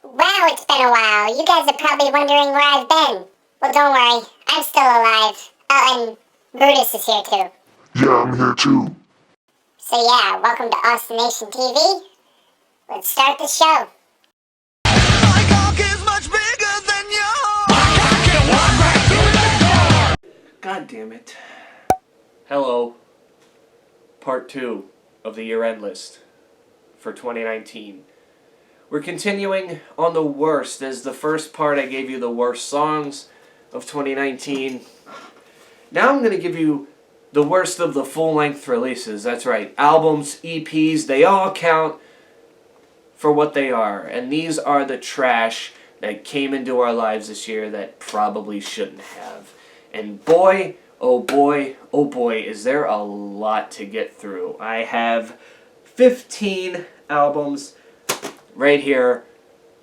Wow, it's been a while. You guys are probably wondering where I've been. Well, don't worry. I'm still alive. Oh, and Brutus is here too. Yeah, I'm here too. So yeah, welcome to Austin Nation TV. Let's start the show. My cock is much bigger than yours. My cock can walk right through the door. God damn it. Hello. Part 2 of the year-end list for 2019. We're continuing on the worst. As the first part I gave you the worst songs of 2019. Now I'm going to give you the worst of the full-length releases. That's right. Albums, EPs, they all count for what they are. And these are the trash that came into our lives this year that probably shouldn't have. And boy, oh boy, oh boy, is there a lot to get through. I have 15 albums right here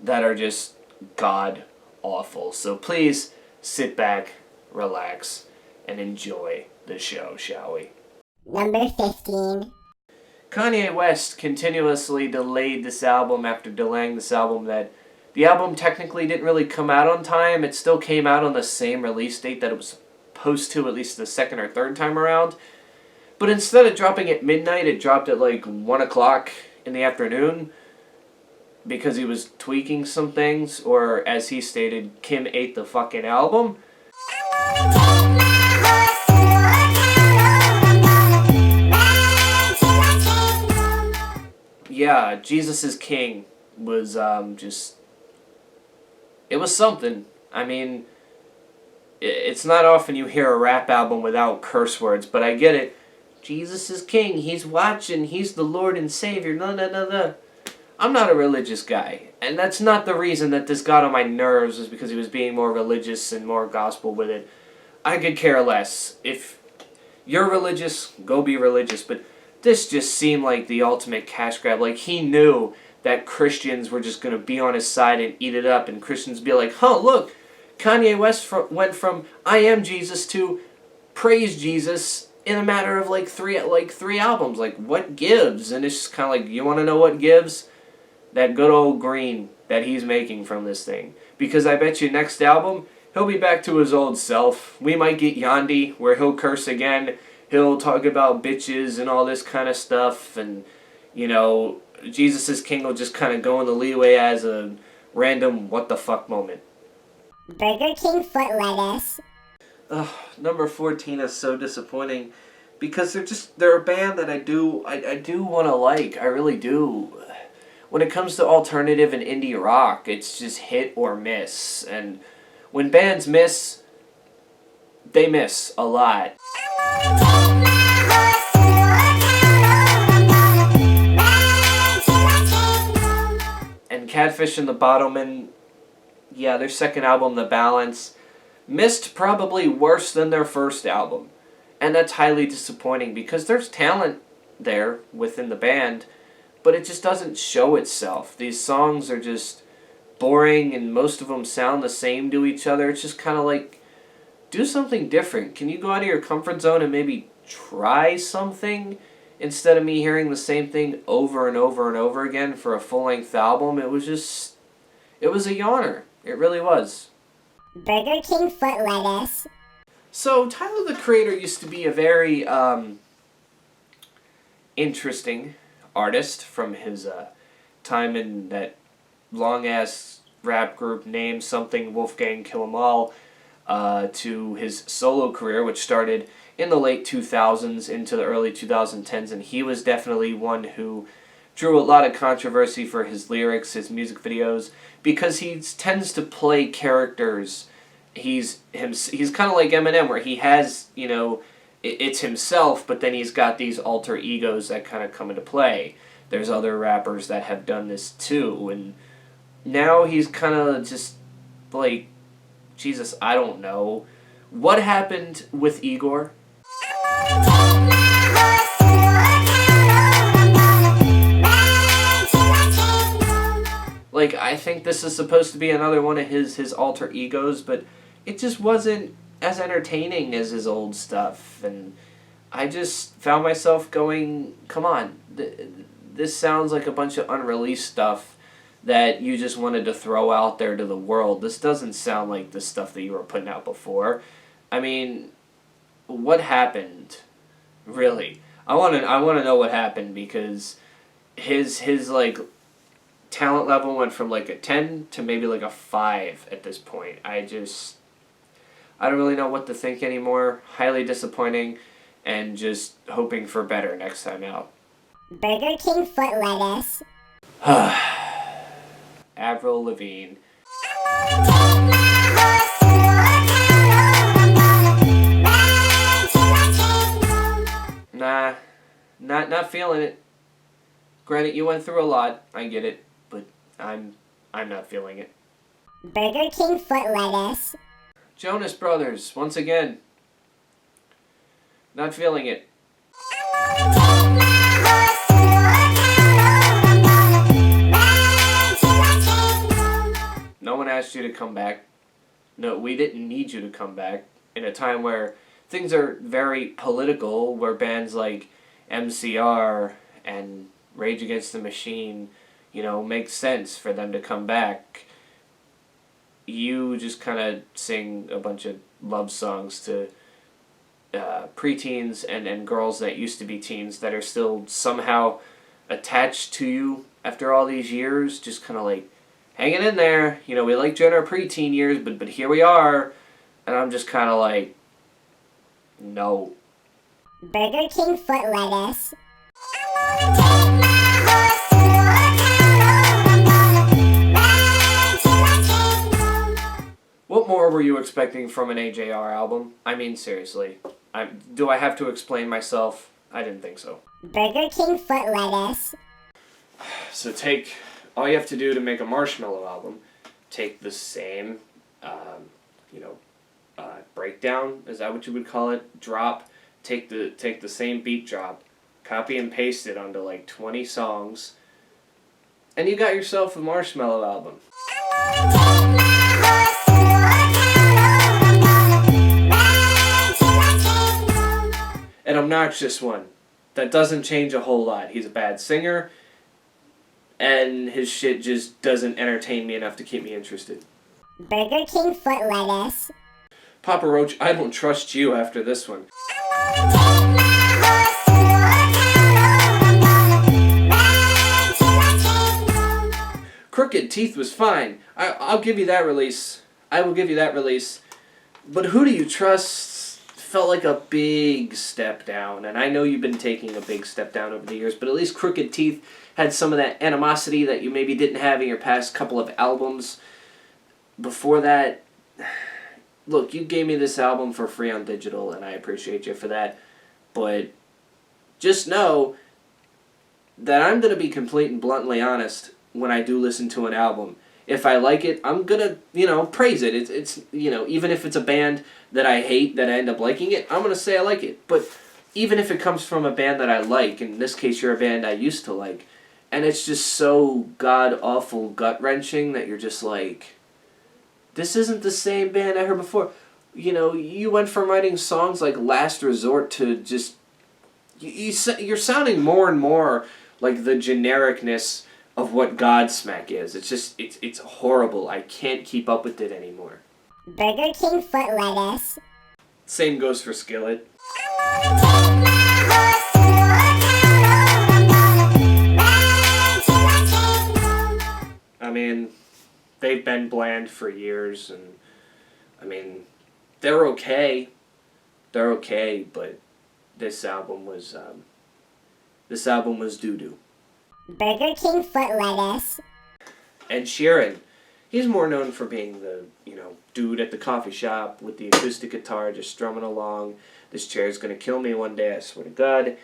that are just god awful. So please sit back, relax, and enjoy the show, shall we? Number 15. Kanye West continuously delayed this album after delaying this album. That the album technically didn't really come out on time. It still came out on the same release date that it was supposed to, at least the second or third time around. But instead of dropping at midnight, it dropped at like 1 o'clock in the afternoon because he was tweaking some things, or as he stated, Kim ate the fucking album. Yeah, Jesus is King was just... It was something. I mean, it's not often you hear a rap album without curse words, but I get it. Jesus is King, he's watching, he's the Lord and Savior, no. I'm not a religious guy, and that's not the reason that this got on my nerves, is because he was being more religious and more gospel with it. I could care less. If you're religious, go be religious, but this just seemed like the ultimate cash grab. Like, he knew that Christians were just going to be on his side and eat it up, and Christians be like, oh, look, Kanye West went from I am Jesus to praise Jesus in a matter of like three albums. Like, what gives? And it's just kind of like, you want to know what gives? That good old green that he's making from this thing. Because I bet you next album, he'll be back to his old self. We might get Yandi, where he'll curse again. He'll talk about bitches and all this kind of stuff. And, you know, Jesus is King will just kind of go in the leeway as a random what the fuck moment. Burger King foot lettuce. Ugh, number 14 is so disappointing. Because they're a band that I do want to like. I really do. When it comes to alternative and indie rock, it's just hit or miss. And when bands miss, they miss a lot. And Catfish and the Bottlemen, yeah, their second album, The Balance, missed probably worse than their first album. And that's highly disappointing because there's talent there within the band, but it just doesn't show itself. These songs are just boring and most of them sound the same to each other. It's just kind of like, do something different. Can you go out of your comfort zone and maybe try something instead of me hearing the same thing over and over and over again for a full-length album? It was a yawner. It really was. Burger King foot lettuce. So, Tyler, the Creator, used to be a very interesting artist from his time in that long-ass rap group named something Wolfgang Kill 'Em All, to his solo career, which started in the late 2000s into the early 2010s, and he was definitely one who drew a lot of controversy for his lyrics, his music videos, because he tends to play characters. He's kind of like Eminem, where he has, you know, it's himself, but then he's got these alter egos that kind of come into play. There's other rappers that have done this too, and now he's kind of just like, Jesus, I don't know. What happened with Igor? Like, I think this is supposed to be another one of his alter egos, but it just wasn't as entertaining as his old stuff, and I just found myself going, come on, this sounds like a bunch of unreleased stuff that you just wanted to throw out there to the world. This doesn't sound like the stuff that you were putting out before. I mean, what happened? Really? I want to know what happened, because his like talent level went from like a 10 to maybe like a 5 at this point. I don't really know what to think anymore. Highly disappointing, and just hoping for better next time out. Burger King foot lettuce. Avril Lavigne. Nah, not feeling it. Granted, you went through a lot. I get it, but I'm not feeling it. Burger King foot lettuce. Jonas Brothers, once again. Not feeling it. No one asked you to come back. No, we didn't need you to come back in a time where things are very political, where bands like MCR and Rage Against the Machine, make sense for them to come back. You just kind of sing a bunch of love songs to preteens and girls that used to be teens that are still somehow attached to you after all these years, just kind of like hanging in there. We liked you in our preteen years, but here we are. And I'm just kind of like, no. Burger King foot lettuce. What more were you expecting from an AJR album? I mean, seriously. Do I have to explain myself? I didn't think so. Burger King foot lettuce. So all you have to do to make a Marshmello album, take the same, breakdown, is that what you would call it? Drop, take the same beat drop, copy and paste it onto like 20 songs, and you got yourself a Marshmello album. An obnoxious one that doesn't change a whole lot. He's a bad singer, and his shit just doesn't entertain me enough to keep me interested. Burger King foot lettuce. Papa Roach, I don't trust you after this one. Crooked Teeth was fine. I'll give you that release. I will give you that release. But Who Do You Trust felt like a big step down. And I know you've been taking a big step down over the years, but at least Crooked Teeth had some of that animosity that you maybe didn't have in your past couple of albums. Before that, look, you gave me this album for free on digital, and I appreciate you for that. But just know that I'm going to be complete and bluntly honest when I do listen to an album. If I like it, I'm going to, praise it. It's even if it's a band that I hate that I end up liking it, I'm going to say I like it. But even if it comes from a band that I like, in this case you're a band I used to like, and it's just so god-awful gut-wrenching that you're just like, this isn't the same band I heard before. You went from writing songs like Last Resort to just... You're sounding more and more like the genericness of what Godsmack is. It's just... It's horrible. I can't keep up with it anymore. Burger King foot lettuce. Same goes for Skillet. I mean, they've been bland for years, and they're okay. They're okay, but this album was doo-doo. Burger King foot lettuce. Ed Sheeran, he's more known for being the, dude at the coffee shop with the acoustic guitar just strumming along. This chair's gonna kill me one day, I swear to God.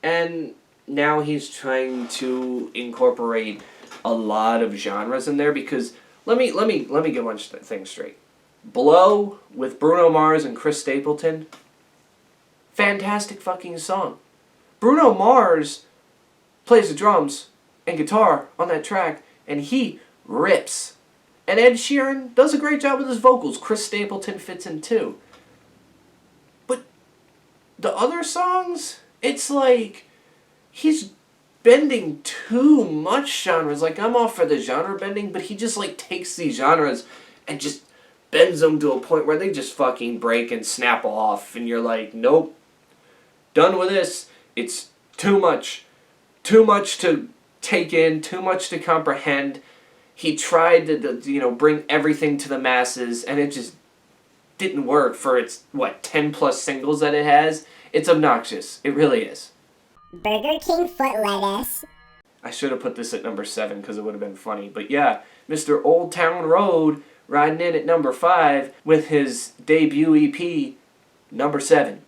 And now he's trying to incorporate a lot of genres in there, because let me get one thing straight. Blow with Bruno Mars and Chris Stapleton, fantastic fucking song. Bruno Mars plays the drums and guitar on that track, and he rips. And Ed Sheeran does a great job with his vocals. Chris Stapleton fits in too. But the other songs, it's like he's bending too much genres. Like, I'm all for the genre bending, but he just like takes these genres and just bends them to a point where they just fucking break and snap off, and you're like, nope, done with this. It's too much to take in, too much to comprehend. He tried to bring everything to the masses, and it just didn't work for its 10 plus singles that it has. It's obnoxious. It really is. Burger King foot lettuce. I should have put this at number 7 because it would have been funny. But yeah, Mr. Old Town Road riding in at number 5 with his debut EP, number 7.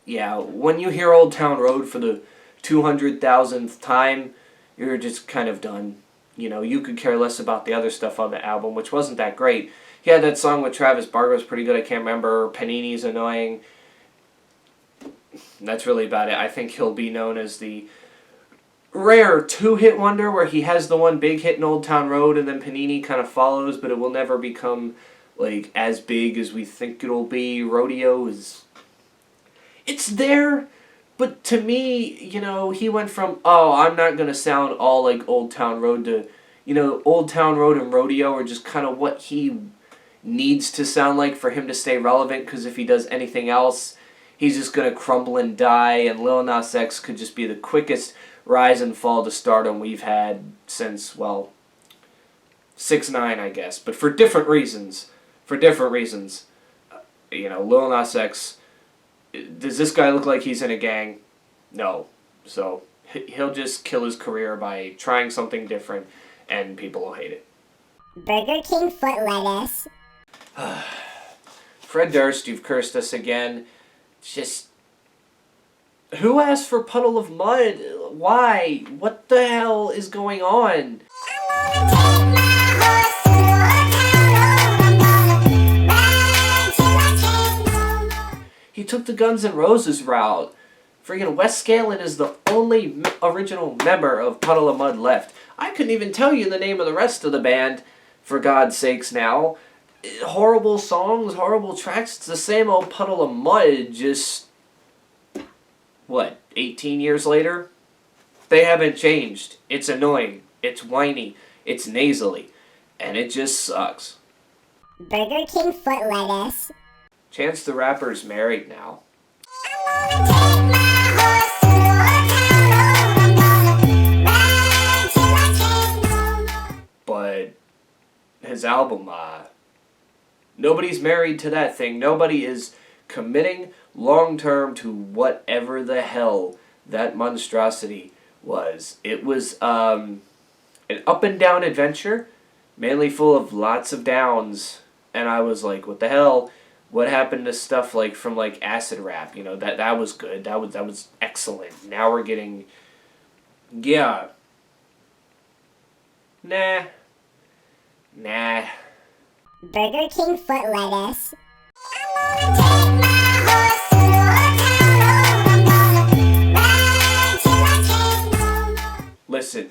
Yeah, when you hear Old Town Road for the 200,000th time, you're just kind of done. You could care less about the other stuff on the album, which wasn't that great. He had that song with Travis Barker was pretty good. I can't remember. Panini's annoying. That's really about it. I think he'll be known as the rare 2-hit wonder where he has the one big hit in Old Town Road and then Panini kind of follows, but it will never become like as big as we think it'll be. Rodeo is... It's there, but to me, he went from, I'm not going to sound all like Old Town Road to, Old Town Road and Rodeo are just kind of what he needs to sound like for him to stay relevant, because if he does anything else, he's just going to crumble and die, and Lil Nas X could just be the quickest rise and fall to stardom we've had since, 6ix9ine, I guess, but for different reasons. Lil Nas X, does this guy look like he's in a gang? No. So he'll just kill his career by trying something different, and people will hate it. Burger King foot lettuce. Fred Durst, you've cursed us again. Just... Who asked for Puddle of Mud? Why? What the hell is going on? He took the Guns N' Roses route. Friggin' Wes Scanlon is the only original member of Puddle of Mud left. I couldn't even tell you the name of the rest of the band, for God's sakes now. Horrible songs, horrible tracks. It's the same old Puddle of Mud, just... 18 years later? They haven't changed. It's annoying. It's whiny. It's nasally. And it just sucks. Burger King foot lettuce. Chance the Rapper's married now. But his album, nobody's married to that thing. Nobody is committing long-term to whatever the hell that monstrosity was. It was an up-and-down adventure, mainly full of lots of downs. And I was like, what the hell? What happened to stuff from acid rap? That was good. That was excellent. Now we're getting, yeah. Nah. Burger King foot lettuce. Listen,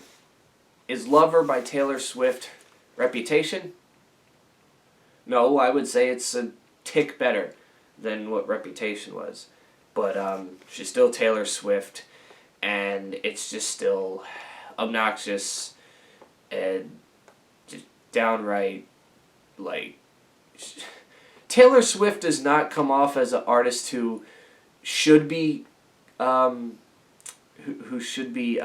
is Lover by Taylor Swift Reputation? No, I would say it's a tick better than what Reputation was. But she's still Taylor Swift, and it's just still obnoxious and just downright, Taylor Swift does not come off as an artist who should be, who should be,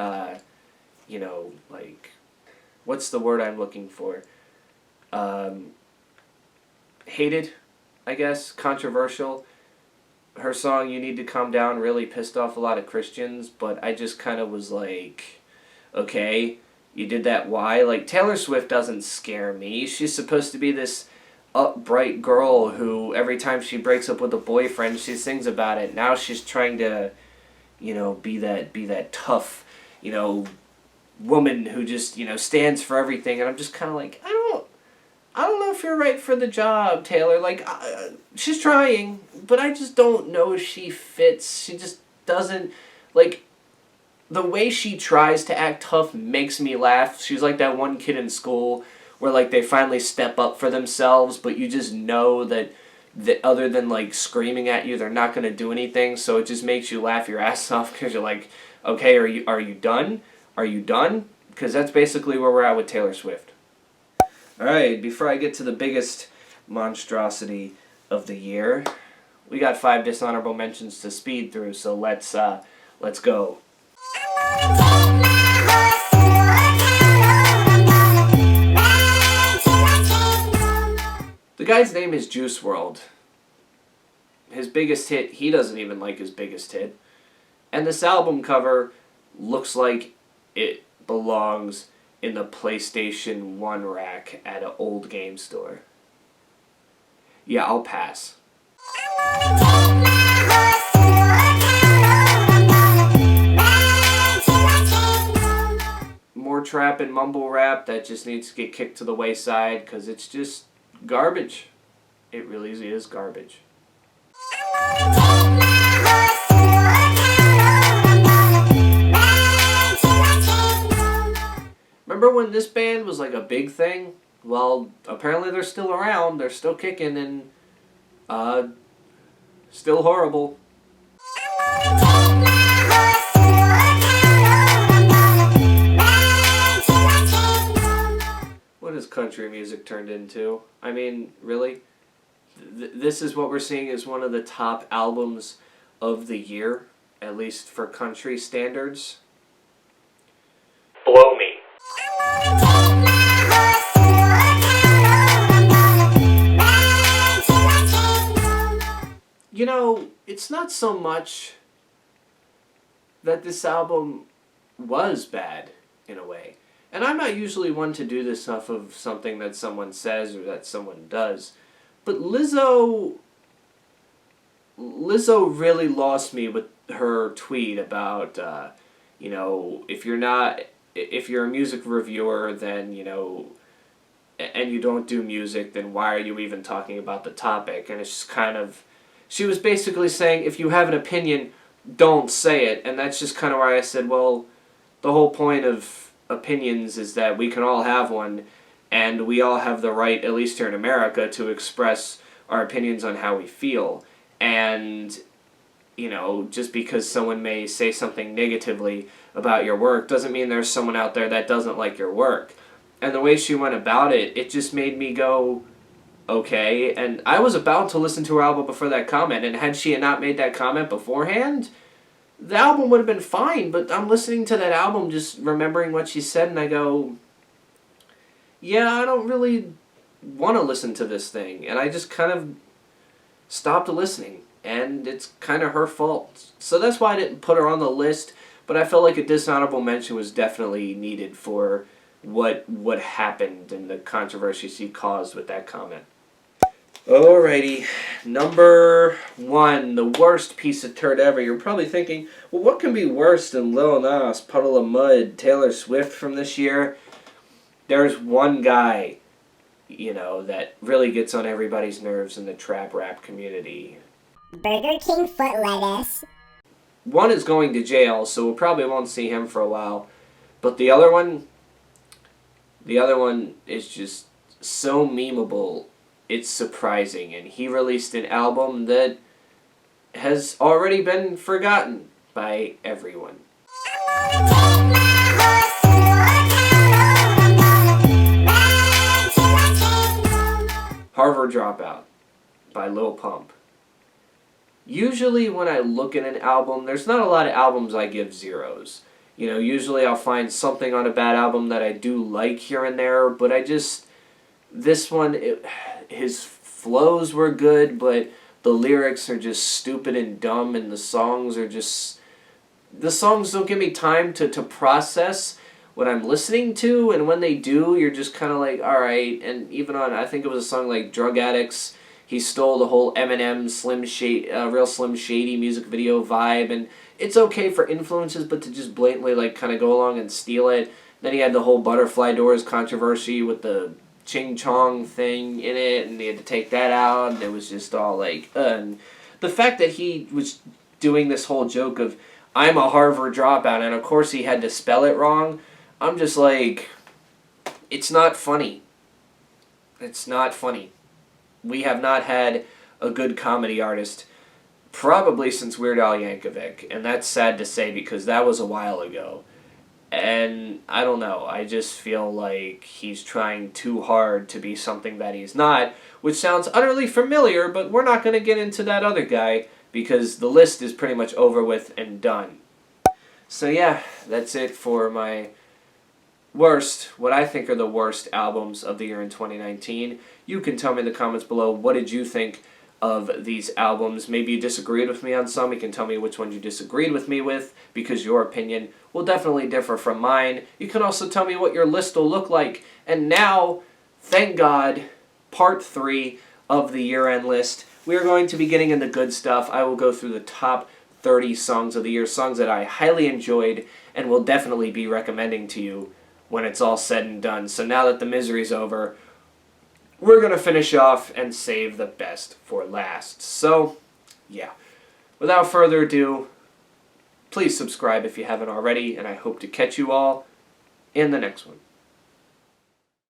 what's the word I'm looking for? Hated, I guess, controversial. Her song, You Need to Calm Down, really pissed off a lot of Christians, but I just kind of was like, okay, you did that, why? Taylor Swift doesn't scare me. She's supposed to be this upright girl who, every time she breaks up with a boyfriend, she sings about it. Now she's trying to, be that tough, woman who just, stands for everything, and I'm just kind of like, I don't know if you're right for the job, Taylor. She's trying, but I just don't know if she fits. She just doesn't, the way she tries to act tough makes me laugh. She's like that one kid in school where like they finally step up for themselves, but you just know that other than like screaming at you, they're not going to do anything. So it just makes you laugh your ass off because you're like, okay, are you done? Are you done? Because that's basically where we're at with Taylor Swift. All right, before I get to the biggest monstrosity of the year, we got 5 dishonorable mentions to speed through. So let's go. The guy's name is Juice WRLD. His biggest hit, he doesn't even like his biggest hit. And this album cover looks like it belongs in the PlayStation 1 rack at an old game store. Yeah, I'll pass. More trap and mumble rap that just needs to get kicked to the wayside because it's just garbage. It really is garbage. Remember when this band was like a big thing? Well, apparently they're still around. They're still kicking and still horrible. What has country music turned into? I mean, really? This is what we're seeing as one of the top albums of the year, at least for country standards. Blow me. You know, it's not so much that this album was bad, in a way. And I'm not usually one to do this off of something that someone says or that someone does. But Lizzo really lost me with her tweet about, you know, if you're a music reviewer, then, you know, and you don't do music, then why are you even talking about the topic? And it's just kind of, she was basically saying, if you have an opinion, don't say it. And that's just kind of why I said, well, the whole point of opinions is that we can all have one, and we all have the right, at least here in America, to express our opinions on how we feel. And, you know, just because someone may say something negatively about your work doesn't mean there's someone out there that doesn't like your work. And the way she went about it, it just made me go, okay. And I was about to listen to her album before that comment, and had she not made that comment beforehand, the album would have been fine. But I'm listening to that album just remembering what she said, and I go, yeah, I don't really want to listen to this thing. And I just kind of stopped listening, and it's kind of her fault. So that's why I didn't put her on the list, but I felt like a dishonorable mention was definitely needed for what happened and the controversy she caused with that comment. Alrighty, number 1, the worst piece of turd ever. You're probably thinking, well, what can be worse than Lil Nas, Puddle of Mud, Taylor Swift from this year? There's one guy, you know, that really gets on everybody's nerves in the trap rap community. Burger King foot lettuce. One is going to jail, so we probably won't see him for a while. But the other one is just so memeable, it's surprising. And he released an album that has already been forgotten by everyone. Harvard Dropout by Lil Pump. Usually when I look at an album, there's not a lot of albums I give zeros. You know, usually I'll find something on a bad album that I do like here and there, but this one, his flows were good, but the lyrics are just stupid and dumb, and the songs don't give me time to process what I'm listening to, and when they do, you're just kind of like, alright. And even on, I think it was a song like Drug Addicts, he stole the whole Eminem Real Slim Shady music video vibe, and it's okay for influences, but to just blatantly like kind of go along and steal it. Then he had the whole Butterfly Doors controversy with the Ching Chong thing in it, and he had to take that out, and it was just all like, and the fact that he was doing this whole joke of, I'm a Harvard dropout, and of course he had to spell it wrong, I'm just like, it's not funny. It's not funny. We have not had a good comedy artist probably since Weird Al Yankovic, and that's sad to say because that was a while ago. And I don't know, I just feel like he's trying too hard to be something that he's not, which sounds utterly familiar, but we're not going to get into that other guy because the list is pretty much over with and done. So yeah, that's it for my worst, what I think are the worst albums of the year in 2019. You can tell me in the comments below, what did you think of these albums? Maybe you disagreed with me on some. You can tell me which ones you disagreed with me with, because your opinion will definitely differ from mine. You can also tell me what your list will look like. And now, thank God, part 3 of the year-end list. We are going to be getting into good stuff. I will go through the top 30 songs of the year, songs that I highly enjoyed and will definitely be recommending to you when it's all said and done. So now that the misery's over, we're going to finish off and save the best for last. So, yeah. Without further ado, please subscribe if you haven't already, and I hope to catch you all in the next one.